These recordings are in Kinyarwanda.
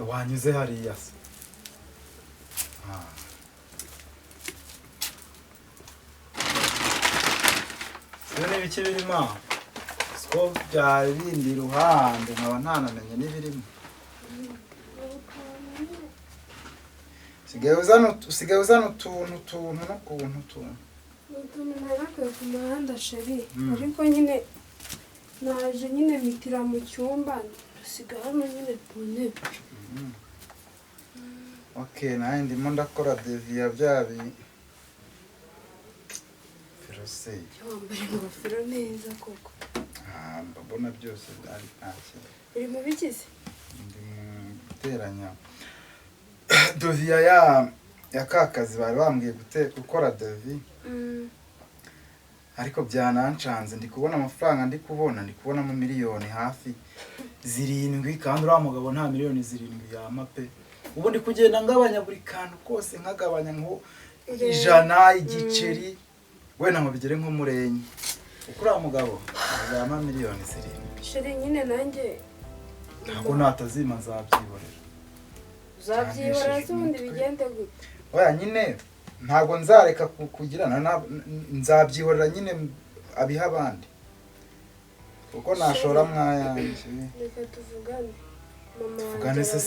wanyuze hariya se Sino n'ibiki birimo siko byari bindi ruhande nkaba ntanamenye n'ibirimo usigaye uzana utuntu n'ukuntu ntarakwiye ku muhanda sheri ariko nyine naje nyine mitira mu cyumba usiga hano nyine ku ntebe okay nawe ndimo ndakora deviya byabi firose wambaye ingofero neza koko mbabona byose ari ntacyo uri mu bigize ndi mu guteranya deviya ya kakazi bari bambwiye gukora devi ariko byanancanze ndi kubona amafaranga ndi kubonamo miliyoni hafi 7 kandi uriya mugabo nta miliyoni 7 yama pe ubu ndi kugenda ngabanya buri kantu kose nkagabanya nko 100 igiceri wena ngo bigere nko murenye ukuriya mugabo yama miliyoni 7 sheri nyine nanjye ntabwo natazima nzabyiborera uzabyibora zundi bigende gute oya nyine ntabwo nzareka kugirana nzabyihorera nyine abiha abandi kuko nashora mwayanjye reka tuvugane mama vugane se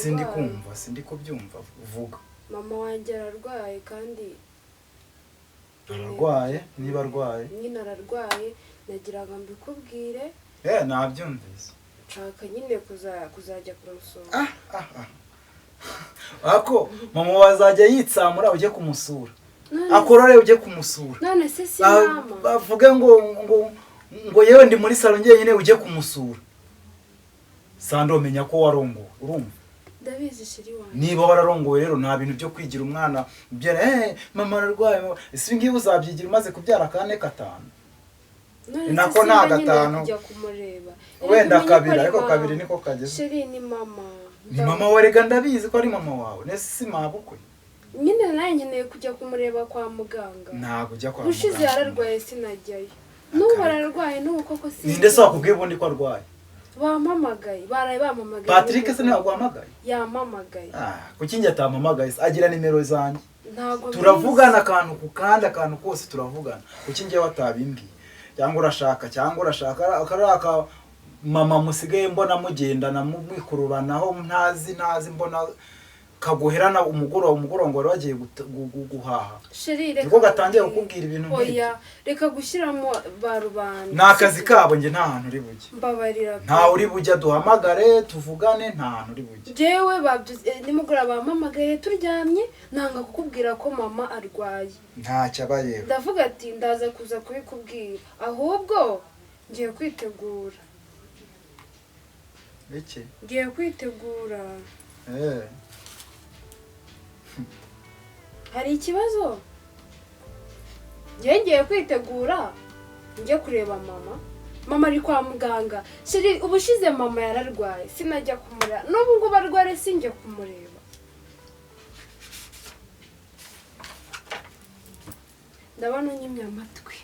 sindi kubyumva vuga mama wanjye ararwaye kandi ararwaye niba arwaye nyine ararwaye nagiraga mbikubwire nabyumvise nshaka nyine kuzajya kumusura ako mama wazajya yitsamura ujye kumusura akorore ujye kumusura none se si mama bavuge ngo yewe ndi muri salon nyine ujye kumusura sando menya ko warongowe urumva ndabizi shiri wanjye niba wararongowe rero nta bintu byo kwigira umwana ubyera mama ararwaye isi ngiye uzabyigira umaze kubyara kane gatanu nako nta gatanu wenda kabiri ariko kabiri niko kageze shiri ni mama warega ndabizi ko ari mama wawe nese si mabukwe nyine nawe nkeneye kujya kumureba kwa muganga ntabwo ujya kwa muganga ushize yararwaye sinajyayo n'ubu ararwaye n'ubu koko si ninde se wakubwiye ubundi ko arwaye bampamagaye baraye bampamagaye Patrick se ntabwo wahamagaye yampamagaye kuki njye atampamagaye agira nimero zanjye ntabwo turavugana akantu ku kandi akantu kose turavugana kuki njye watabimbwiye cyangwa urashaka akaraka mama musigaye mbona mugendana mwikururanaho ntazi mbona kagoherana umugoroba ngo wagiye guhaha sheri reka niko gatangiye kukubwira ibintu oya reka gushyiramo ba rubanda nakazi kabo nge nta hantu uri bujye mbabarira nta uri bujya duhamagare tuvugane nta hantu uri bujye jewe nimugura bampamagaye turyamye nanga kukubwira ko mama arwaye ntacyo abayeho ndavuga ati ndaza kuza kubikubwira ahubwo ngiye kwitegura iki ngiye kwitegura hari ikibazo ngiye kwitegura njye kureba mama ari kwa muganga shiri ubushize mama yararwaye sinajya kumureba n'ubu ngubu arware sinjye kumureba ndabona unyimye amatwi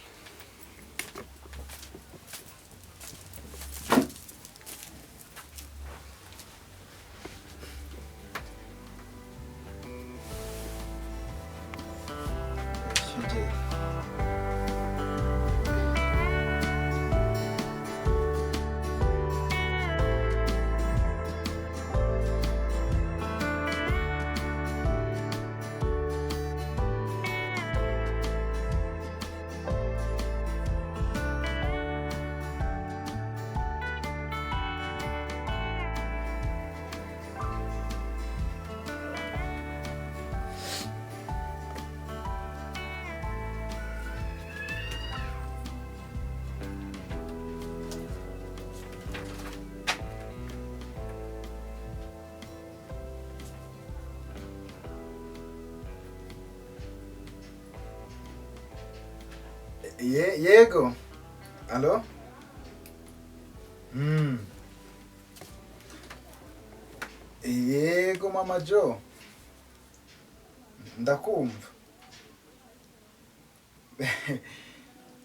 yego alo yego mama Jo ndakumva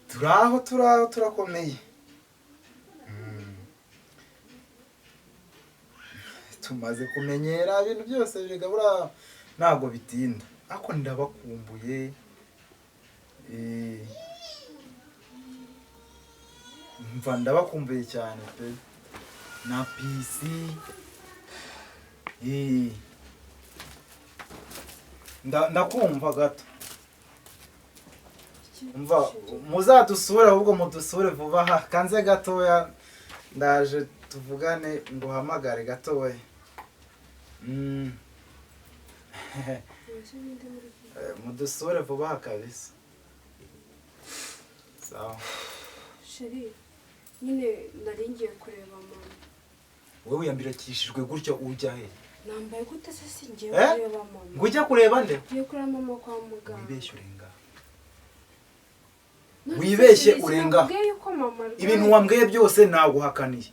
turaho turakomeye tumaze kumenyera ibintu byose bigabura ntabwo bitinda ariko ndabakumbuye mva ndabakumbuye cyane pe na pisi ndakumva gato mva muzadusure ahubwo mudusure vuba aha kanze gatoya ndaje tuvugane ngo hamagare gatoya mudusure vuba aha kabisa sawa sheri nyine nari ngiye kureba mama wowe wiyambirakishijwe gutyo ujya he nambaye gute se singiye kureba mama ngo ujya kureba nde ngiye kureba mama kwa muganga wibeshye urenga wibeshye urenga ibintu wambwiye byose naguhakaniye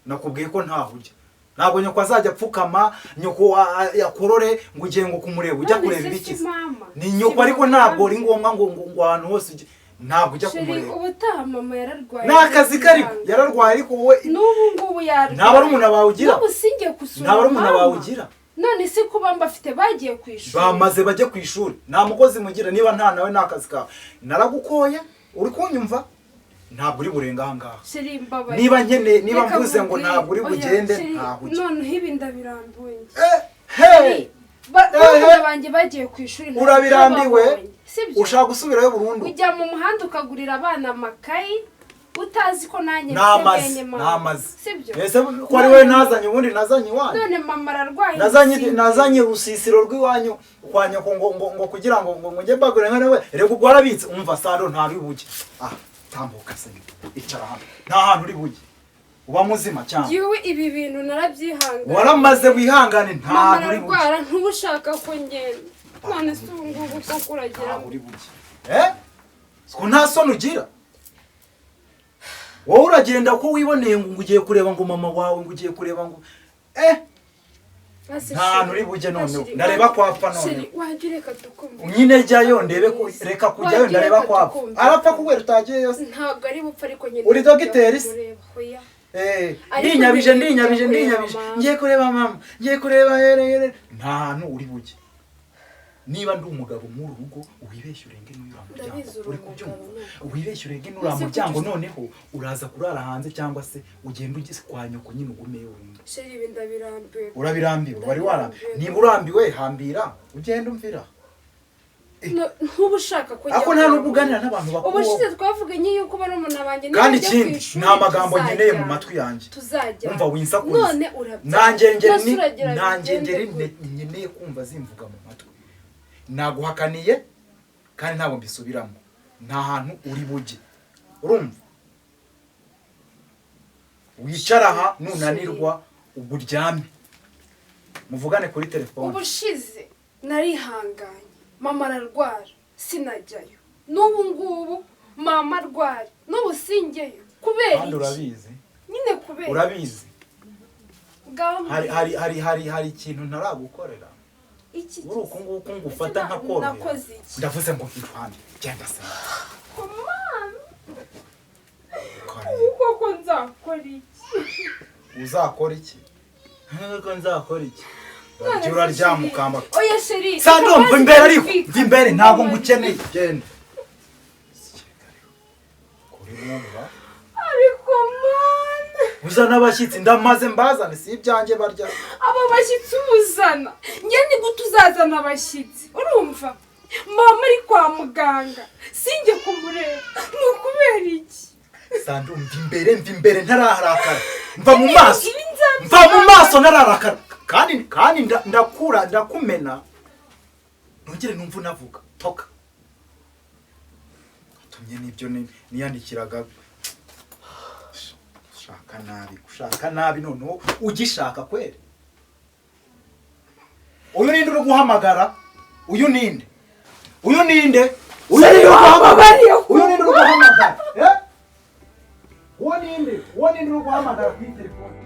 nakubwiye ko ntaho ujya ntabwo nyoko azajya apfukama nyoko yakorore ngo ugiye ngo kumureba ujya kureba ibikiza ni nyoko ariko ntabwo ari ngombwa ngo ahantu hose ujye ntabwo ujya kumureba ubutaha mama yararwaye n'akazi kariko yararwaye ariko wowe n'ubu ngubu yararwaye nta barumuna bawe ugira n'ubu singiye gusura nta barumuna bawe ugira none si kuba mbafite bagiye ku ishuri bamaze bajye ku ishuri nta mukozi mugira niba nta nawe n'akazi kawe naragukoye uri kunyumva ntabwo uri burenga aha ngaha niba nkene niba mvuze ngo ntabwo uri bugende ntabwo ujya noneho ibi ndabirambuye banjye bagiye ku ishuri urabirambiwe ushaka gusubirayo burundu ujya mu muhanda ukagurira abana amakayi utazi ko nanjye namaze ese ko ari we nazanye ubundi nazanye iwanyu none mama ararwaye nazanye rusisiro rw'iwanyu kwa nyoko ngo kugira ngo njye mbagure nka nawe rego ubwo warabitse umva saro ntari buge tambuka se icara hano nta hantu uri buge uba muzima cyane yewe ibi bintu narabyihangana waramaze wihangane nta hantu uri buge ntubushaka ko ngenda none se ubu ngubu ko kuragira uri buge ko nta soni ugira wowe uragenda ko wiboneye ngo ugiye kureba ngo mama wawe ngo ugiye kureba ngo nta hantu uri buge noneho ndareba kwapfa noneho nyine jyayo ndebe ko reka kujyayo ndareba kwapfa arapfa kubera utagiye yose ntabwo ari bupfa ariko nyine uri dogiteri se ndinyabije ngiye kureba mama ngiye kureba here nta hantu uri buge niba ndi umugabo muri rugo wibeshye urenge n'ura muryango uri kubyumva wibeshye urenge n'ura muryango noneho uraza kurara hanze cyangwa se ugenda ugise kwa nyoko nyine ugume urunga sheri ibi ndabirambiwe urabirambiwe wari warambiwe niba urambiwe hambira ugenda umvira ntubushaka ko ako nta nubwo uganira n'abantu bakuru ubushize twavuganye yuko bari umuntu abanjye kandi ikindi nta magambo nkeneye mu matwi yanjye umva winsakuza none urabyara nanjye ngeri nkeneye kumva zimvuga mu matwi naguhakaniye kandi ntabwo mbisubiramo nta hantu uri buge urumva wicara aha nunanirwa ubwo uryame muvugane kuri telefone ubushize narihanganye mama ararwara sinajyayo n'ubu ngubu mama arwara n'ubu singeyo kubera iki kandi urabizi nyine kubera urabizi hari ikintu ntaragukorera uri uku nguku ngufata nkakorohera ndavuze ngo iruhande genda se koko nzakora iki uzakora iki ntabwo nzakora iki ujya uraryama ukamba oya sheri sandumva imbere ariko mva imbere ntabwo ngukeneye genda kuri mwumva ariko mana uzana abashyitsi ndamaze mbazane si ibyanjye barya abo bashyitsi ubuzana njye ni gute uzazana abashyitsi urumva mama ari kwa muganga sinjye kumureba ni ukubera iki sandumva imbere ntaraharakara mva mu maso ntaraharakara kandi ndakumena ntugire numva unavuga toka atumye n'ibyo niyandikiraga gushaka nabi noneho ugishaka kwere uyu ninde uri guhamagara uyu ninde uri guhamagara uwo ninde uri guhamagara kuri telefone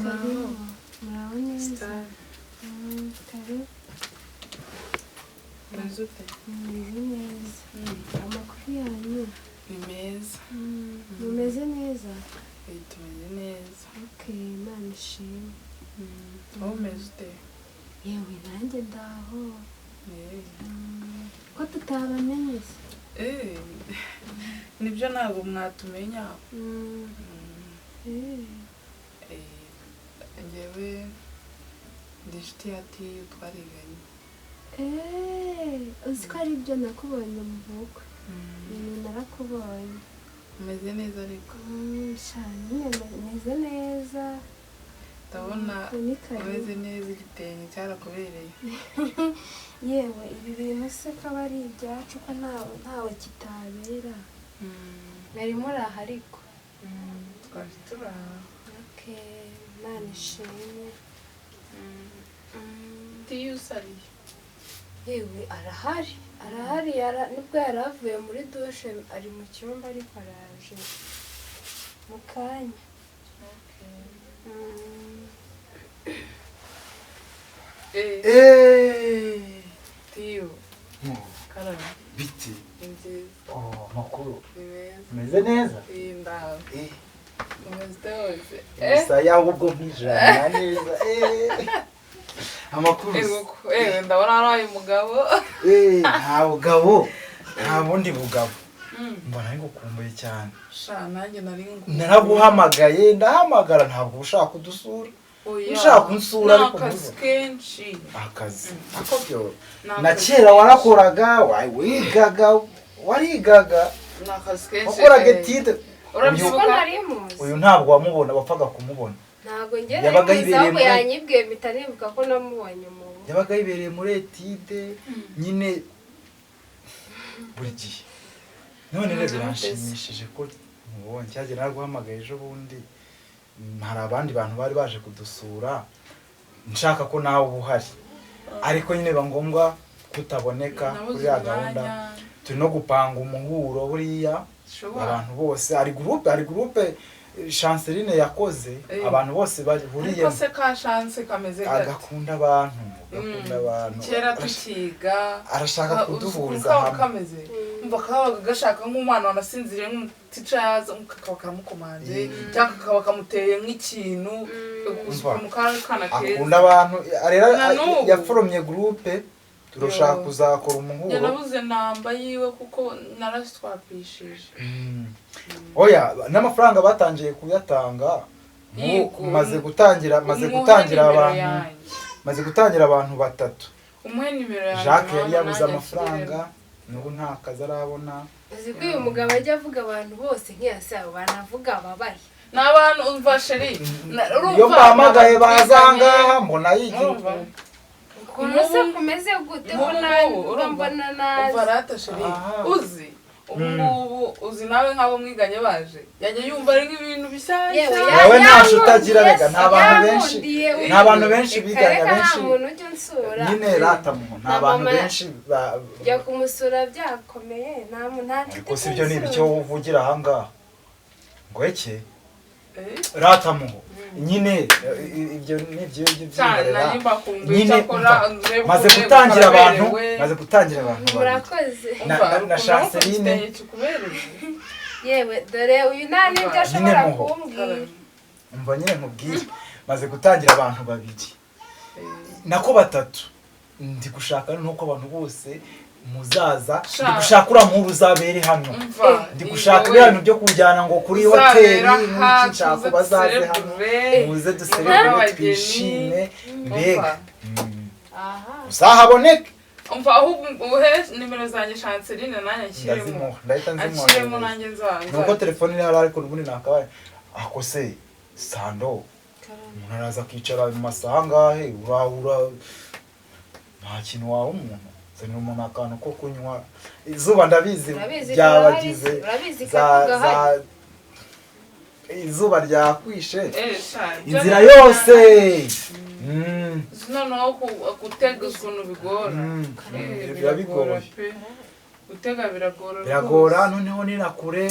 karibu muraho neza karibu Meze ute? mumeze neza amakuru yanyu Ni meza. mumeze neza Tumeze neza. okay Imana ishimwe Wowe umeze ute? yewe nanjye ndaho Eh. ko tutabamenye se Nibyo ntabwo mwatumenya. Njyewe ndi inshuti ya Tiyu twariganye. uzi ko ari byo nakubonye mu bukwe narakubonye Umeze neza ariko. cyane meze neza Ndabona umeze neza igitenge cyarakubereye. yewe ibi bintu se ko aba ari ibyacu ko ntawe kitabera mwari muri aha ariko Twari turaha. Imana ishimwe Tiyu usariye. yewe arahari nibwo yari avuye muri dushe ari mu cyumba ariko araje mu kanya Tiyu. Karara. biti Ni nziza. makuru Ni meza. meze neza Iyi ndawe. Umeze hose. saya ahubwo nk'ijana neza amakuru Ndabona haraye umugabo. nta bugabo nta bundi bugabo mbona ari gukumbuye cyane Sha nanjye nari ngukumbuye. naraguhamagaye ndahamagara ntabwo ushaka kudusura ushaka kunsura ariko akazi kenshi. akazi ako byo na kera warakoraga warigaga Ni akazi kenshi. wakoraga etide Urabyibuka? uyu ntabwo wamubona wapfaga kumubona ntabwo Yabaga ngera yibereye ahubwo muri- yanyibwiye mpita nibuka ko namubonye mu yabaga yibereye muri etide nyine buri gihe none rero biranshimishije ko mubonye cyagera naraguhamagaye ejo bundi hari abandi bantu bari baje kudusura nshaka ko nawe uba uhari ariko nyine biba ngombwa kutaboneka kuri ya gahunda turi no gupanga umuhuro buriya abantu bose hari groupe Chanceline yakoze abantu bose bahuriye Ariko se ka chance kameze gate. agakunda abantu Kera tukiga arashaka kuduhuza hamwe. hamwe Kameze. Umva kabaga gashaka nk'umwana wanasinziriye nk'umutica yaza kakaba karamukomanje cyangwa kakaba kamuteye nk'ikintu mu kana keza. akunda abantu rero Na n'ubu. yaforomye groupe turashaka kuzakora umuhuro Yanabuze namba yiwe kuko narasitwapishije. oya n'amafaranga batangiye kuyatanga maze gutangira abantu batatu Umuhe nimero yanjye. Jacques yari yabuze amafaranga n'ubu nta kazi arabona uzi ko uyu mugabo ajya avuga abantu bose nk'iyasabo banavuga ababaye N'abantu umva sheri. iyo bahamagaye bazangaha mbona yigira ukuntu se kumeze gute ko mbona nazi Varata sheri. Uzi ubu uzi nawe nk'abo mwiganye baje yajya yumva ari nk'ibintu bishyashya. Yawe nta nshuti rega nta bantu benshi biganye benshi nyine ratamuho nta bantu benshi jya kumusura byakomeye nta nshuti ariko si byo ni ibyo uvugira ahangaha ngo eke ratamuho nyine ibyo ni ibyo by'imborera nyine maze gutangira abantu murakoze na Chanceline yewe dore uyu nta n'ibyo ashobora kumbwira umva nyine nkubwire maze gutangira abantu babiri nako batatu ndi gushaka nuko abantu bose muzaza ndi gushaka uriya muhuru uzabere hano ndi gushaka ibintu byo kujyana ngo kuri hoteli n'iki nshaka bazaze hano muze duserebure twishime mbega uzahaboneke umva ahubwo uhe nimero zanjye Chanceline nanjye nshyiremo ndahita nzimwoherereza nanjye nzanza nuko telefone iri ariko ubundi nakabaye ako se Sando umuntu araza kwicara mu masaha angahe urahura nta kintu waha umuntu zanira umuntu akantu ko kunywa izuba ndabizi byabagize izuba ryakwishe inzira yose noneho gutega ukuntu bigora birabigoye gutega biragora noneho ni na kure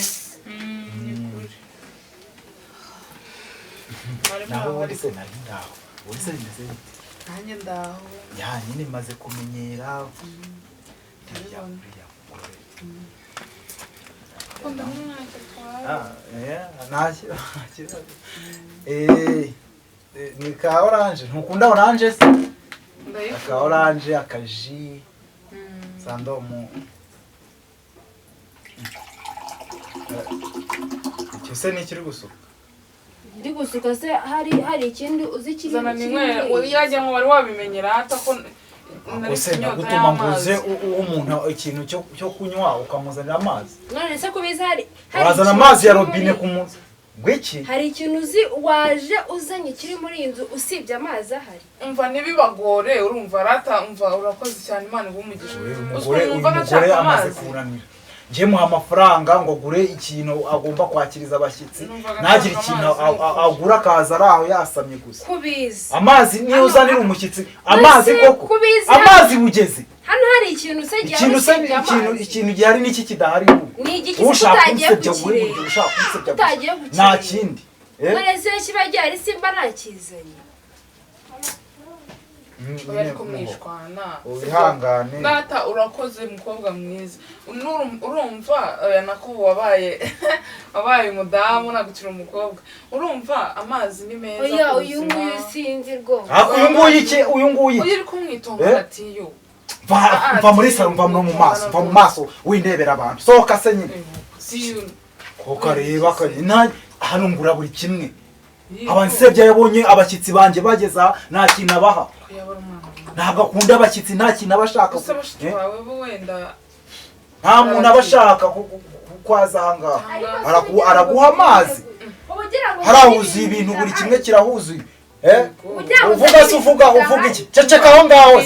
naho ubundi se nari ndaho ubu se bimeze bite nanjye ndaho ya nyine maze kumenyera uriya mugore ni ka oranje ntukunda oranje se aka oranje akaji sandomu icyo se ni ikiri gusuka ndi gusuka se hari ikindi uzi kiri zana nimwe yajya ngo wari wabimenyera hata ko Ose nagutuma nguze umuntu ikintu cyo kunywa ukamuzanira amazi. None se kubiza hari wazana amazi ya robine kumunsi. Gwiki? Hari ikintu uzi waje uzanye kiri muri inzu usibye amazi ahari. Umva nibibagore urumva rata umva urakoze cyane Imana igumugisha. Umugore amaze kuranira. Nje muha amafaranga ngo gure ikintu agomba kwakiriza abashyitsi nagira ikintu agura kaza araho yasamye gusa kubiza amazi niyo uzanira umushyitsi amazi koko amazi bugeze hano hari ikintu se ikintu gihari n'iki kidahari ni igiki utagiye gukira nta kindi none kiba gihari simba nakizanye bari kumwishwana ubihangane data urakoze mukobwa mwiza urumva nako wabaye umudamu nagukira umukobwa urumva amazi ni meza oya uyu nguyu sinzi rwo uyu nguyu uri kumwitonga ati yo va muri salo mva mu maso windebera abantu sohoka se nyine koka reba kanye hano ngura buri kimwe abansebye yabonye abashyitsi banje bageza nta kintu abaha ntabwo akunda abashyitsi nta kintu abashaka nta muntu abashaka kwaza ahangaha araguha amazi harahuzuye ibintu buri kimwe kirahuzuye uvuga se uvuga iki ceceka aho ngaho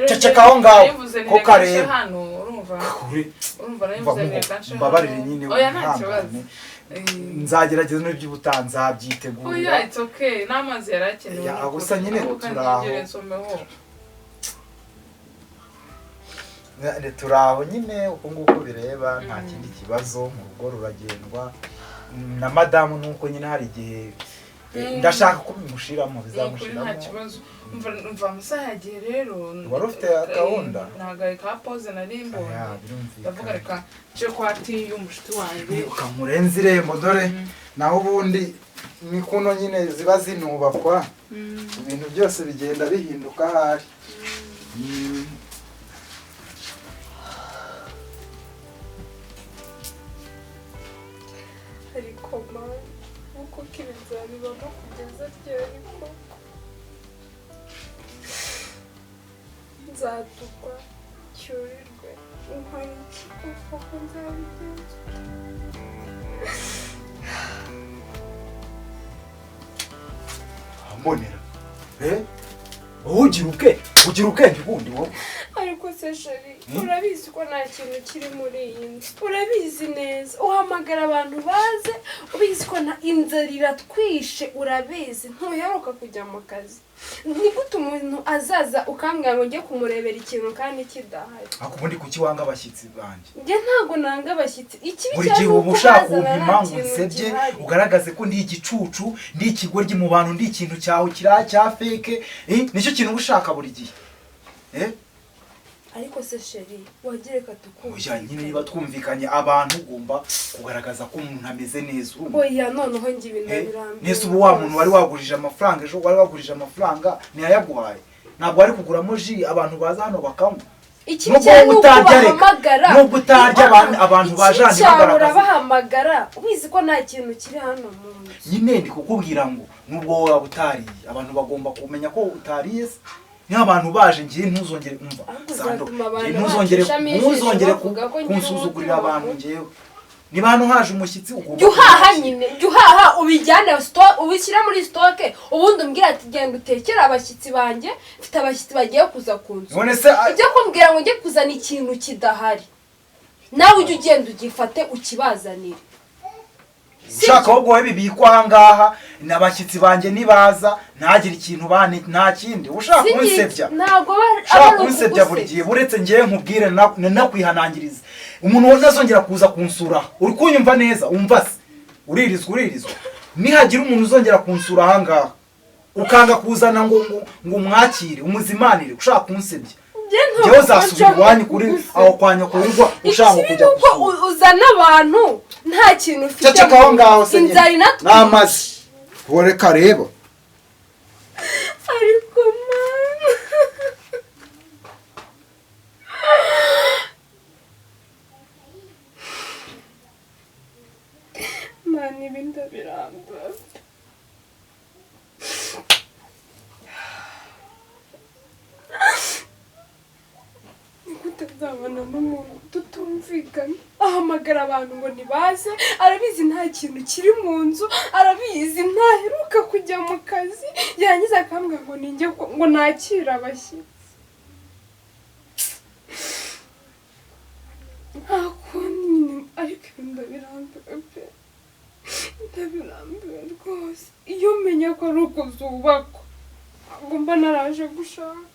ceceka aho ngaho ko kareba mbabarire nyine nzagerageza n'iby'ubutaha nzabyitegura oya it's okay n'amazi yarakenewe gusa nyine turaho nyine uko nguko bireba nta kindi kibazo mu rugo ruragendwa na madamu nuko nyine hari igihe ndashaka ko bimushiramo bizamushiramo nta kibazo umva amasaha yagiye rero wari ufite gahunda nagaye ka pause narimbo ndavuga reka cyo kwati y'umushiti wanjye ukamurenza irembo dore naho ubundi ni kuno nyine ziba zinubakwa ibintu byose bigenda bihinduka hari ariko mama uko kibizabibamo kugeza ryari ko nzatukwa cyurirwe inkwiki kuko nzabigenza ambonera ugira ubwenge bundi wowe ariko se sheri urabizi ko nta kintu kiri muri iyi nzu urabizi neza uhamagara abantu baze ubizi ko inzara iratwishe urabizi ntuheruka kujya mu kazi ni gute umuntu azaza ukambwira ngo njye kumurebera ikintu kandi kidahari ariko ubundi kuki wanga abashyitsi banjye njye ntabwo nanga abashyitsi ikibi buri gihe uba ushaka ubima ngo usebye ugaragaze ko ndi igicucu ndi ikigoryi mu bantu ndi ikintu cyawe cya feke nicyo kintu uba ushaka buri gihe ariko se sheri wagereka tukumva oya nyine niba twumvikanye abantu ugomba kugaragaza ko umuntu ameze neza oya noneho ngi bindabirambiye nese ubu wa muntu wari wagurije amafaranga ejo wari wagurije amafaranga ntiyayaguhaye ntabwo ari kuguramo ji abantu baza hano bakanywa nubwo utarya abantu bajanye bagaragaza bahamagara ubizi ko nta kintu kiri hano mu nzu nyine ndi kukubwira ngo nubwo wowe waba utariye abantu bagomba kumenya ko utariye niyo abantu baje ngiye ntuzongere umva sando ntuzongere kunsuzugurira abantu ngewe niba hano haje umushyitsi ugomba uhaha nyine uhaha ubijyane ubishyira muri stoke ubundi umbwira ati genda utekere abashyitsi banjye mfite abashyitsi bagiye kuza kunzu ibyo kumbwira ngo njye kuzana ikintu kidahari nawe ujye ugenda ugifate ukibazanire ushaka ahubwo wowe bibikwa ahangaha n'abashyitsi banjye nibaza ntagire ikintu bane nta kindi ushaka kunsebya ushaka kunsebya buri gihe buretse ngewe nkubwire nakwihanangiriza umuntu nazongera kuza kunsura uri kunyumva neza umva se uririzwa nihagira umuntu uzongera kunsura ahangaha ukanga kuzana ngo umwakire umuzimanire ushaka kunsebya njyewe uzasubira iwanyu kuri aho kwa nyokorwa ushaka kujya gusura uzana abantu nta kintu ufite ceceka aho ngaho se inzara n'amazi woreka reba ariko mana ibintu birambuye nzabona n'umuntu tutumvikana ahamagara abantu ngo ntibaze arabizi nta kintu kiri mu nzu arabizi ntaheruka kujya mu kazi yarangiza akambwira ngo ninjye ngo nakire abashyitsi nta kundi ariko ibi ndabirambiwe pe ndabirambiwe rwose iyo menya ko ari uko zubakwa ngo mba naraje gushaka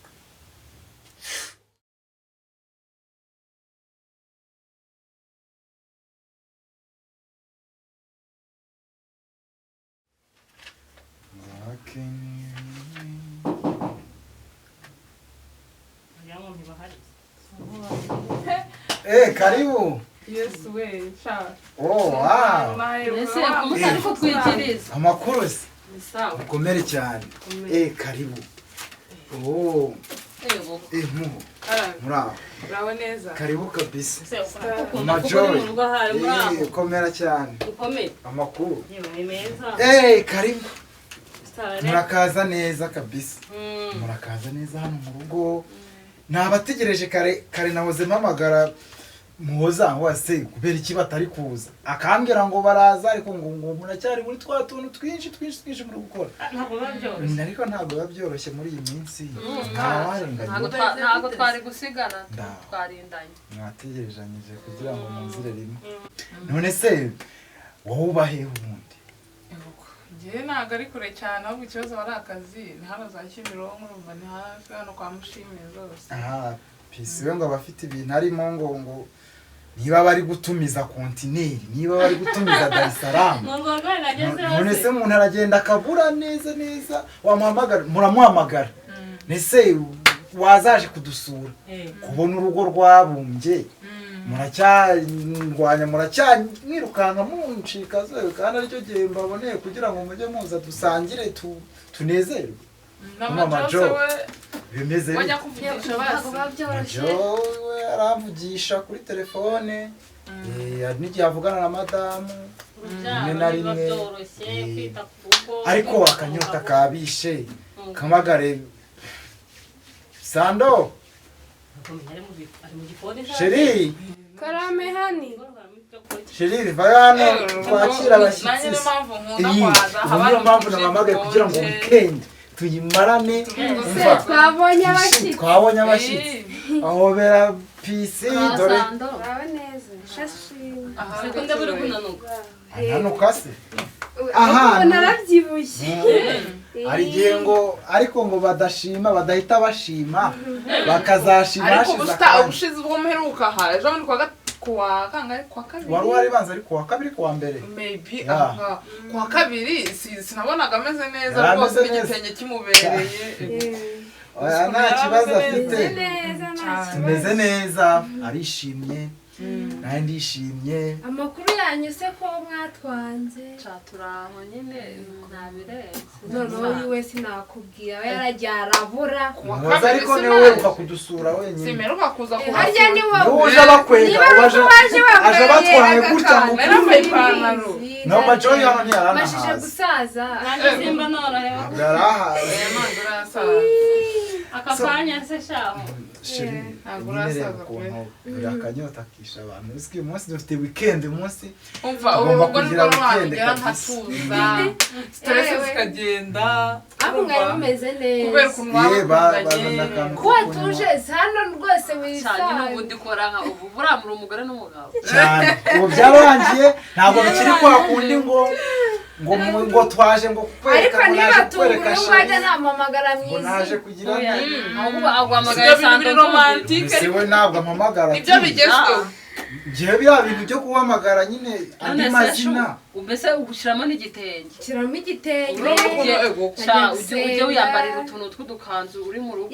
karibu. Yesu we, sha. Oh, wow. Ese kumutari ko twikiriza. Amakuru se. Ni sawa. Ukomere cyane. Karibu. Oh. Mu. Muraho. Muraho neza. Karibu kabisa. Majoy. Ukomera cyane. Ukomere. Amakuru. Yewe meza. Karibu. Murakaza neza kabisa. Murakaza neza hano mu rugo. Nabategereje kare nahoze mpamagara muhoza wase kubera iki batari kuza akambwira ngo baraza ariko ngo muracyari muri twa tuntu twinshi muri gukora ariko ntabwo babyoroshye muri iyi minsi ntabwo twari gusigana twarindanye mwategerejanyije kugira ngo munzire rimwe none se wowe ubahe ubundi njye ntabwo ari kure cyane ahubwo ikibazo ari akazi ni hano za Kimironko urumva ni hafi hano kwa Mushimire zose pisi we ngo abafite ibintu arimo ngo niba bari gutumiza kontineri niba bari gutumiza Dar es Salaam none se umuntu aragenda akabura neza wamuhamagara muramuhamagara nese wazaje kudusura kubona urugo rwabumbye muracyangwanya muracyamwirukanga muncika zewe kandi aricyo gihe mbaboneye kugira ngo mujye muza dusangire tunezerwe n'amajowe bimeze wajya kuvugisha basi we aramvugisha kuri telefone n'igihe avugana na madamu rimwe na rimwe ariko akanyota kabishe kamagare Sando Sheri karame hani Sheri vayano twakira abashyitsi nanjye n'impamvu nkunda iyi kwaza niyo mpamvu namamagaye kugira ngo weekend tuyimarane twabonye abashyitsi ahobera pisi dore urabe neza shashi sekunde buri kunanuka ananuka se aha narabyibushye hari igihe ngo ariko ngo badahita bashima bakazashima ariko ubushize ubwo muheruka aha ejo bundi kuwa kangahe kuwa kabiri wari waribanza ari kuwa kabiri kuwa mbere maybe kuwa kabiri sinabonaga ameze neza rwose n'igitenge kimubereye nta kibazo afite tumeze neza arishimye nawe ndishimye amakuru yanyu se ko mwatwanze turaho nyine nabirenze noneho we sinakubwira we yaragiye arabura muhoza ariko niwe uheruka kudusura wenyine simeruka kuza harya ni wowe uje abakwega aje batwaye gutya ngo nambaye ipantaro no majoyi hano ntiyaranahaza bashije gusaza nanjye simba norohewe yarahaze aka kanya se shaho ntabwo urasaza buri akanyota kisha abantu uzi ko uyu munsi dufite weekend umunsi umva urugo nirwo rwagera nkatuza stress zikagenda ariko mwari bumeze neza kubera ukuntu babakundanye ko watuje hano rwose cyane n'ubundi kora nka ubu buramura umugore n'umugabo cyane ubu byarangiye ntabwo bikiri kwa kundi ngo twaje ngo kukwereka ariko niba tungura ngwajya namamagara mwiza ngo naje kugira ahubwo agwamagaye Sando romantique we ntabwo amamagara nibyo bigezweho njyewe biriya bintu byo guhamagara nyine andi mazina mbese ugushyiramo n'igitenge shyiramo igitenge ujye wiyambarira utuntu tw'udukanzu uri mu rugo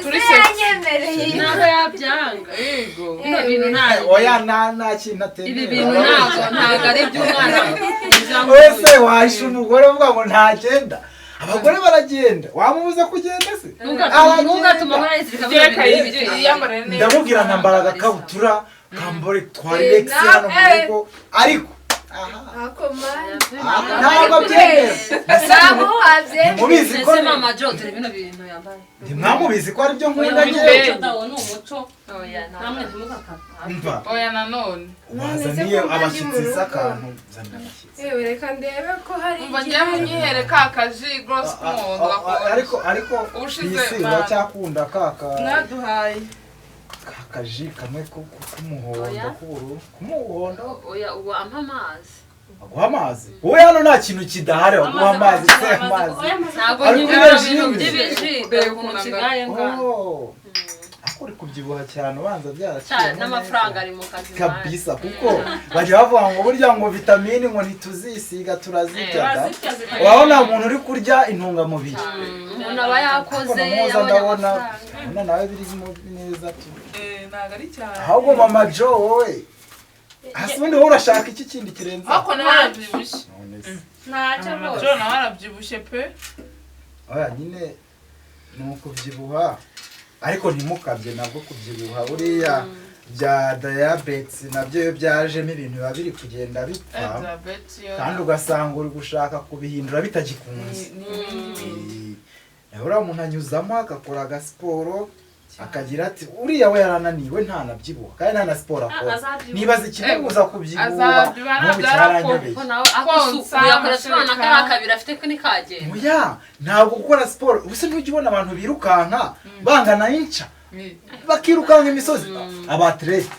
turi yanyemereye ntabwo yabyanga yego bino bintu ntabwo oya nta kintu atemera ibi bintu ntabwo ari iby'umwana wese wahisha umugore uvuga ngo ntagenda abagore baragenda wamubuza kugenda se ntugatuma ndamubwira nkambara agakabutura kambore twari Rex hano mu rugo ariko ntabwo abyemera ntabwo wabyemera mubizi ko mama Jo dore bino bintu yambaye ntimwamubizi ko ari byo nkunda njyewe ni umuco namwe ntimugakata oya nanone wazaniye abashyitsi z'akantu zanira abashyitsi yewe reka ndebe ko hari umva njyewe munyihere ka kaji gross mondo ariko isi uracyakunda kaka mwaduhaye akaji kamwe k'umuhondo k'ubururu k'umuhondo oya ubu ampa amazi aguha amazi wowe hano nta kintu kidahari aguha amazi se amazi ntabwo nyibera ibintu by'ibiji dore ukuntu nsigaye ngana ako uri kubyibuha cyane ubanza byaraciye n'amafaranga ari mu kazi kabisa kuko bajya bavuga ngo burya ngo vitamini ngo ntituzisiga turazirya urabona umuntu uri kurya intungamubiri umuntu aba yakoze ndabona nawe biri neza tu ntabwo ari cyane ahubwo mama Jo wowe hasi ubundi wowe urashaka iki kindi kirenze ariko nawe arabyibushye ntacyo rwose Jo nawe arabyibushye pe oya nyine ni ukubyibuha ariko ntimukabye nabwo kubyibuha buriya bya diabetes nabyo iyo byajemo ibintu biba biri kugenda bipfa kandi ugasanga uri gushaka kubihindura bitagikunze uriya umuntu anyuzamo agakora agasiporo akagira ati uriya we yarananiwe ntanabyibuha kandi nta na siporo akora nibaza ikimubuza kubyibuha n'ubu cyaranyobeye uyakoresha umwana kariya kabiri afite ko nikagenda oya ntabwo gukora siporo ubuse ntujya ubona abantu birukanka bangana inca bakirukanka imisozi abaterete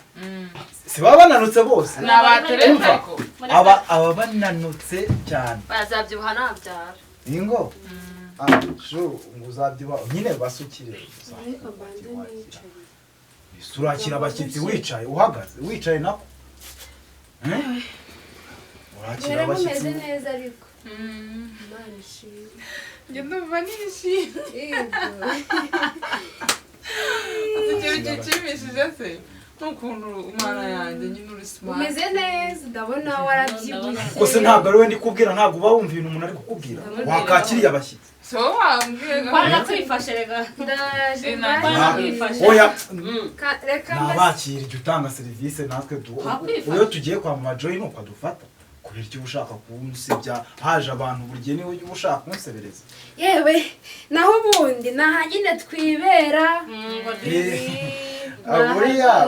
si baba bananutse bose ni abaterete aba bananutse cyane bazabyibuha nabyara ingo ngo uzabyibuha nyine basukire urakira abashyitsi wicaye uhagaze wicaye nako urakira abashyitsi neza ariko Imana ishimwe njye ndumva nishimye ikintu gishimishije se n'ukuntu umwana yanjye nyine uri smart umeze neza ndabona warabyibushye gusa ntabwo ari we ndi kubwira ntabwo uba wumva ibintu umuntu ari kukubwira wakakiriye abashyitsi so wambwiye kwana twifashe rega ndaje oya reka nabakira ijya utanga serivisi natwe iyo tugiye kwa mama Joy nuko adufata kubera icyo ushaka kunsebya haje abantu buri gihe niwe uba ushaka kunsebereza yewe naho ubundi naha nyine twibera buriya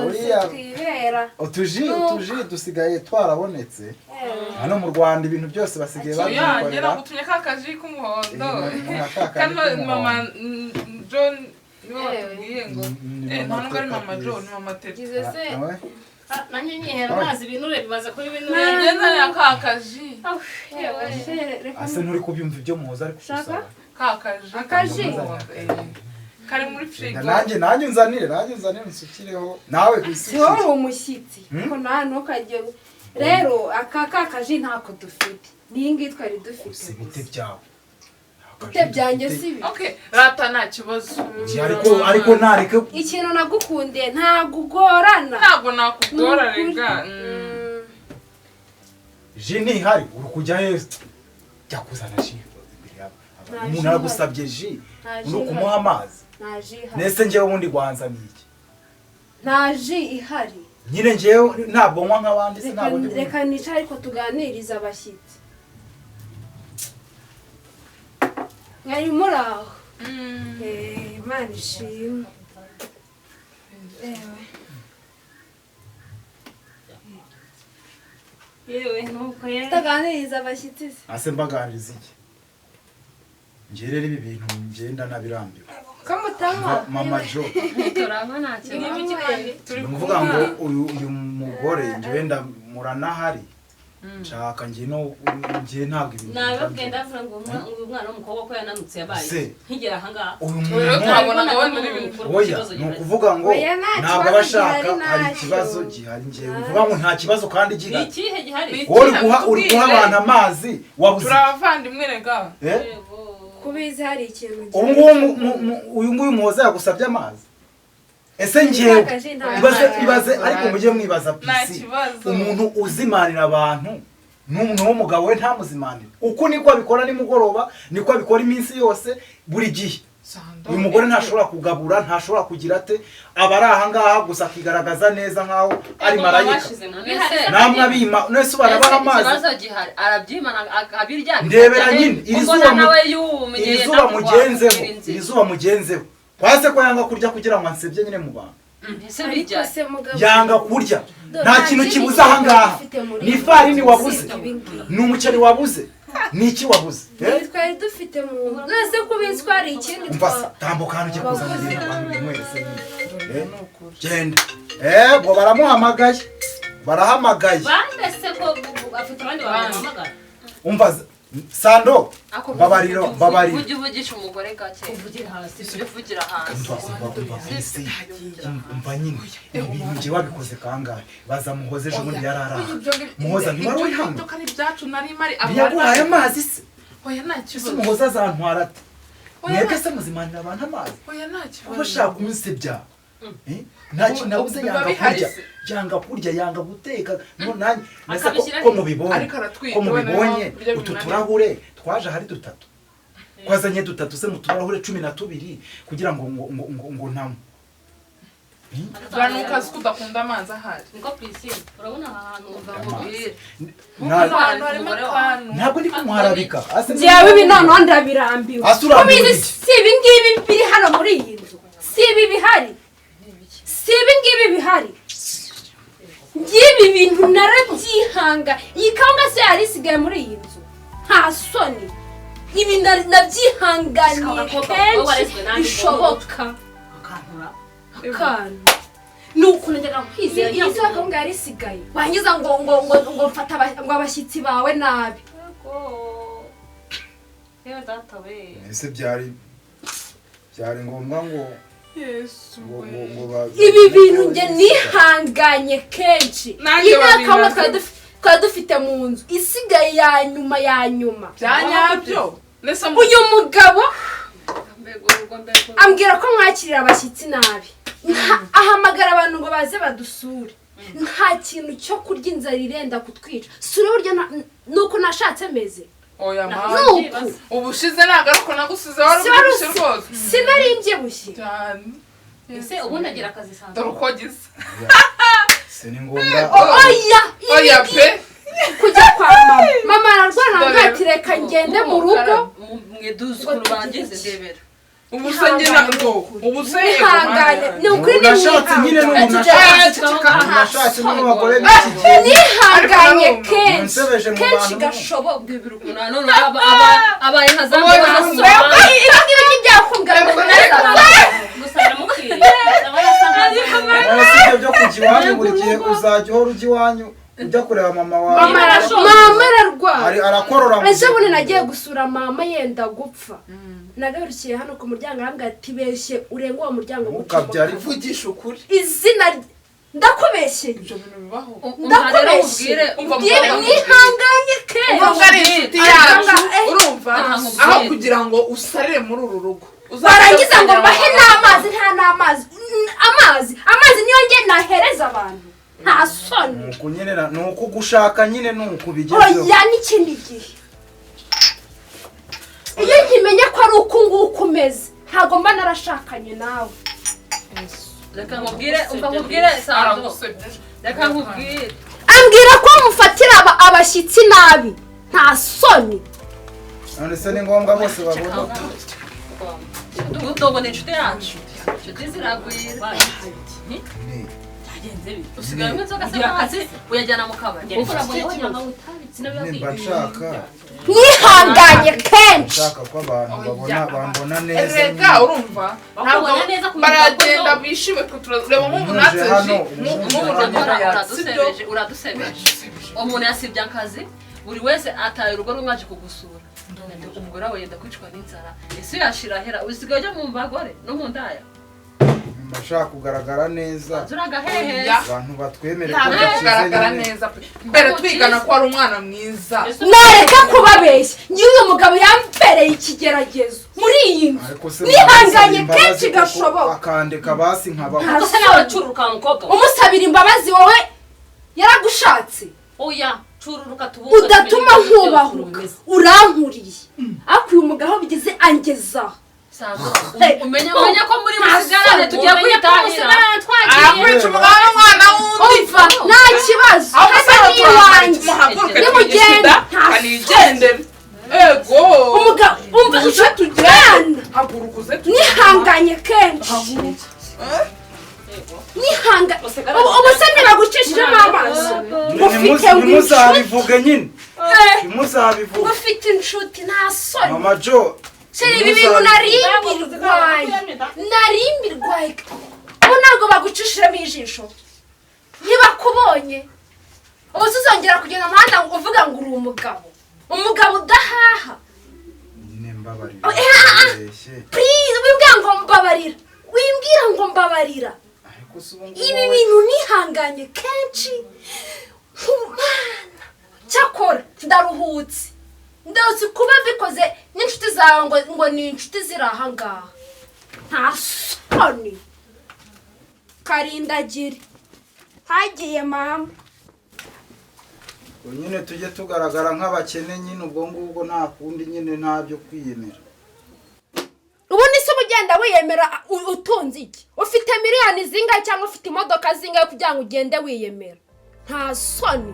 twibera utuji dusigaye twarabonetse hano mu Rwanda ibintu byose basigaye babyikorera gutumye ka kaji k'umuhondo kandi mama John niwe watubwiye ngo ntabwo ari mama John ni mama Tete nanjye nyihera amazi ibinure bibaza kuri ibinure ngenda ya ka kaji ase nturi kubyumva ibyo muhoza ariko usaba akaji kari muri frigo nanjye nzanire nsukireho nawe si wowe uri umushyitsi ko nta ntukajye rero aka kaji ntako dufite n'iyi ngiyi twari dufite ibite byawe ibite byanjye si ibi rata nta kibazo ariko ntareke ikintu nagukundiye ntabwo ugorana ntabwo nakugora rega ji ntihari uri kujya heza jya kuzana ji umuntu aragusabye ji uri kumuha amazi nese njyewe ubundi guhanzaniye iki nta ji ihari nyine njyewe ntabwo nywa nk'abandi se ntabwo reka nicare ariko tuganirize abashyitsi mwari muri aho Imana ishimwe yewe nuko yewe taganiriza abashyitsi ase mbaganiriza iki njye rero ibi bintu ngenda nabirambiwe kamutama mama Jo turaba ntacyo turi kuvuga ngo uyu mugore njye wenda muranahari nshaka njye ntabwo ibintu nababwiye ndavuga ngo uyu mwana w'umukobwa ko yananutse yabaye nkigera ahangaha uyu muntu oya ni ukuvuga ngo ntabwo aba ashaka hari ikibazo gihari njye uvuga ngo nta kibazo kandi gihari ni ikihe gihari uri guha abantu amazi wabuze turabavandimwe rega kubizi hari ikintu uyu nguyu muhoza yagusabye amazi ese njyewe ibaze ariko mujye mwibaza pisi umuntu uzimanira abantu n'umuntu w'umugabo we ntamuzimanire uko niko abikora nimugoroba niko abikora iminsi yose buri gihe uyu mugore ntashobora kugabura ntashobora kugira ate aba ari ahangaha gusa akigaragaza neza nkaho ari marayika namwe abima nese barabaha amazi ndebera nyine iri zuba mugenzeho kwase ko yanga kurya kugira ngo ansebye nyine mu bantu yanga kurya nta kintu kibuze ahangaha ni ifarini wabuze ni umuceri wabuze ni iki wabuze twari dufite mu nose kubizi ko hari ikindi umva tambuka hano ujye kuzanira abantu mwese genda ngo baramuhamagaye barahamagaye bandese ko afite abandi bamuhamagara umva Sando babariro ujye uvugisha umugore gake uvugira hasi uvugira hasi umva nyine ibintu njye wabikoze kangahe baza muhoze ejo bundi yarara muhoza ntiwari uri hano ntiyaguhaye amazi se ese muhoza azantwara ate mwebwe se muzimanira abantu amazi uba ushaka kumusebya nta kintu nabuze yanga kurya yanga guteka nese ko mubibonye utu turahure twaje hari dutatu twazanye dutatu se mu turahure 12 kugira ngo ntamo Bwana ukazi kudakunda amazi ahari niko pisine urabona ahantu ngambubwire ntabwo ndi kumuharabika jewe ibi noneho ndabirambiwe kubizi si ibi ngibi biri hano muri iyi nzu si ibi bihari si ibi ngibi bihari ngibi bintu narabyihanga iyi kawunga se yari isigaye muri iyi nzu nta soni ibi nabyihanganiye kenshi bishoboka akantu ni ukuntu njyaga kwizera iyi se kawunga yari isigaye wangiza ngo mfata ngo abashyitsi bawe nabi yewe data we ese byari ngombwa ngo ibi bintu njye nihanganye kenshi iyi kawunga twari dufite mu nzu isigaye ya nyuma byanyabyo uyu mugabo ambwira ko mwakirira abashyitsi nabi ahamagara abantu ngo baze badusure nta kintu cyo kurya inzara irenda kutwica sura burya nuko nashatse meze oya mama ubushize nagaruko nagusize wari ubushize rwose sinarimbye bushye ese ubundi agira akazi sanzwe darukogize se ni ngombwa oya pe kujya kwa mama ararwana ngatireka ngende mu rugo mweduze ukuntu bangize ndebera ubusenge nabwo ubusenge ihangane ni ukuri ni nashatse nyine n'umuntu nashatse n'abagore nihanganye kenshi gashoboka none abaye hazambo ibi ntibyakumbwira ngo gusa namukwiriye byo kujya iwanyu buri gihe uzajya uhora ujya iwanyu ujya kureba mama wawe mama ararwaye arakorora ejo bundi nagiye gusura mama yenda gupfa nagarukiye hano ku muryango arambwira ati beshye urenga uwo muryango ukabyara ivugisha ukuri izina ndakubeshyeye ibyo bintu bibaho ndakubeshyeye nihanganye kenshi urumva aho kugira ngo usarire muri uru rugo barangiza ngo mbahe n'amazi nta n'amazi amazi niyo nge nahereza abantu nta soni ni uko gushaka nyine ni uko bigezeho oya n'ikindi gihe iyo nkimenya ko ari uku nguku umeze ntabwo mba narashakanye nawe reka nkubwire Sando reka nkubwire ambwira ko mufatira abashyitsi nabi nta soni none se ni ngombwa bose babona utobona inshuti yacu inshuti ziragwira usigaye nk'inzoga se hasi uyajyana mu kabari nimba nshaka nihanganye kenshi nshaka ko abantu bambona neza rega urumva ntabwo baragenda bishime turareba nk'umunatse uradusebeje umuntu yasibye akazi buri wese ataye urugo rumwe aje kugusura umugore wawe yenda kwicwa n'inzara ese yashira hera usigaye ujya mu bagore no mu ndaya ndashaka kugaragara neza abantu batwemerera ko kugaragara neza mbere twigana ko ari umwana mwiza nareka kubabeshya nyuyu mugabo yampereye ikigeragezo muri iyi nzu nihanganye kenshi gashoboka akandeka basi nkaba gusa nawe cururuka mukobwa umusabira imbabazi wowe yaragushatse oya cururuka tubunga udatuma nkubahuka urankuriye ariko uyu mugabo bigeze angeza umenya ko muri musigarane tugiye kwitahira akwica umugabo umwana wundi nta kibazo hano ni iwanjye nimugenda kanigendere ego umugabo umva icyo tugenda haguruka uze nihanganye kenshi nihanga ubu se ntibagucishijemo amaso ntimuzabivuge nyine ntimuzabivuge ufite inshuti nta soni mama jo sheri ibi bintu narimbirwaye ubu ntabwo bagucishijemo ijisho ntibakubonye ubu uzongera kugenda mu muhanda uvuga ngo uri umugabo udahaha wimbwira ngo mbabarira ibi bintu nihanganye kenshi nk'umwana cyakora ndaruhutse ndazi kuba bikoze n'inshuti zawe ngo ni inshuti ziri aha ngaha nta soni karindagire hagiye mama nyine tujye tugaragara nk'abakene nyine ubwo ngubwo nta kundi nyine ntabyo kwiyemera ubundi se ugenda wiyemera utunze iki ufite miliyoni zingahe cyangwa ufite imodoka zingahe kugira ngo ugende wiyemera nta soni